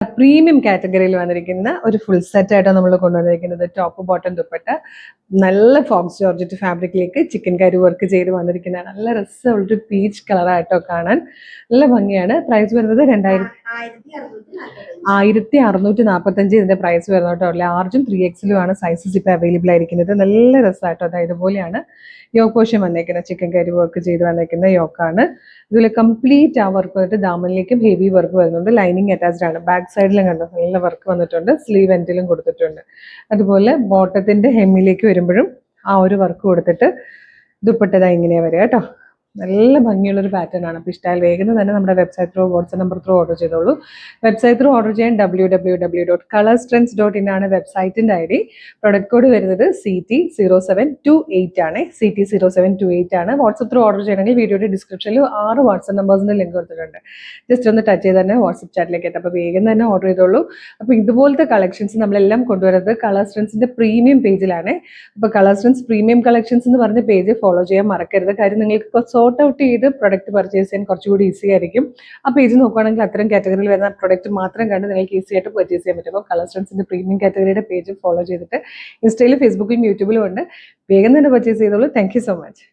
Premium കാറ്റഗറിയിൽ വന്നിരിക്കുന്ന ഒരു ഫുൾ സെറ്റ് ആയിട്ടാണ് നമ്മൾ കൊണ്ടുവന്നിരിക്കുന്നത്. ടോപ്പ് ബോട്ടം ദുപ്പട്ട നല്ല ഫോക്സ് ജോർജറ്റ് ഫാബ്രിക്കിലേക്ക് ചിക്കൻ കരി വർക്ക് ചെയ്ത് വന്നിരിക്കുന്ന നല്ല രസമുള്ളൊരു പീച്ച് കളറായിട്ടോ കാണാൻ നല്ല ഭംഗിയാണ്. പ്രൈസ് വരുന്നത് 1645 ഇതിന്റെ പ്രൈസ് വരുന്നത് കേട്ടോ. ലാർജും 3XL ആണ് സൈസസ് ഇപ്പൊ അവൈലബിൾ ആയിരിക്കുന്നത്. നല്ല രസമായിട്ടോ. അതായത് ഇതുപോലെയാണ് യോക്ക് പോഷൻ വന്നേക്കുന്നത്. ചിക്കൻ കരി വർക്ക് ചെയ്ത് വന്നേക്കുന്ന യോക്കാണ്. ഇതിൽ കംപ്ലീറ്റ് ആ വർക്ക് വന്നിട്ട് ദാമനിലേക്കും ഹെവി വർക്ക് വരുന്നുണ്ട്. ലൈനിങ് അറ്റാച്ച്ഡ് ആണ്. ബാക്ക് സൈഡിലും കണ്ടോ നല്ല വർക്ക് വന്നിട്ടുണ്ട്. സ്ലീവ് എൻഡിലും കൊടുത്തിട്ടുണ്ട്. അതുപോലെ ബോട്ടത്തിന്റെ ഹെമ്മിലേക്ക് വരുമ്പോഴും ആ ഒരു വർക്ക് കൊടുത്തിട്ട് ദുപ്പട്ട ഇങ്ങനെയാ വരിക കേട്ടോ. നല്ല ഭംഗിയുള്ളൊരു പാറ്റേൺ ആണ്. അപ്പോൾ ഇഷ്ടമായാൽ വേഗം തന്നെ നമ്മുടെ website through WhatsApp number through order ചെയ്തോളൂ. വെബ്സൈറ്റ് ത്രൂ ഓർഡർ ചെയ്യാൻ www.colorstrends.in ആണ് വെബ്സൈറ്റിൻ്റെ ID. പ്രൊഡക്റ്റ് കോഡ് വരുന്നത് CT0728 ആണ്. CT0728 ആണ്. വാട്സ്ആപ്പ് ത്രൂ ഓർഡർ ചെയ്യണമെങ്കിൽ വീഡിയോയുടെ ഡിസ്ക്രിപ്ഷനിൽ 6 വാട്സ്ആപ്പ് നമ്പേഴ്സിൻ്റെ ലിങ്ക് കൊടുത്തിട്ടുണ്ട്. ജസ്റ്റ് ഒന്ന് ടച്ച് ചെയ്ത് തന്നെ വാട്സ്ആപ്പ് ചാറ്റിലേക്ക് എത്താം. അപ്പോൾ വേഗം തന്നെ ഓർഡർ ചെയ്തോളൂ. അപ്പോൾ ഇതുപോലത്തെ കളക്ഷൻസ് നമ്മളെല്ലാം കൊണ്ടുവരുന്നത് കളർസ്ട്രെൻസിൻ്റെ പ്രീമിയം പേജിലാണ്. അപ്പോൾ കളർസ്ട്രെൻസ് പ്രീമിയം കളക്ഷൻസ് എന്ന് പറഞ്ഞ പേജ് ഫോളോ ചെയ്യാൻ മറക്കരുത്. കാര്യം നിങ്ങൾക്ക് സോർട്ട് ഔട്ട് ചെയ്ത് പ്രൊഡക്റ്റ് പർച്ചേസ് ചെയ്യാൻ കുറച്ചുകൂടി ഈസി ആയിരിക്കും. ആ പേജ് നോക്കുകയാണെങ്കിൽ അത്തരം കാറ്റഗറിയിൽ വരുന്ന പ്രൊഡക്റ്റ് മാത്രം കണ്ട് നിങ്ങൾക്ക് ഈസി ആയിട്ട് പർച്ചേസ് ചെയ്യാൻ പറ്റും. അപ്പോൾ കളർസ്ട്രെൻസിൻ്റെ പ്രീമിയം കാറ്റഗറിയുടെ പേജ് ഫോളോ ചെയ്തിട്ട് ഇൻസ്റ്റയിലും ഫേസ്ബുക്കിലും യൂട്യൂബിലും ഉണ്ട്. വേഗം തന്നെ പർച്ചേസ് ചെയ്തോളൂ. Thank you so much.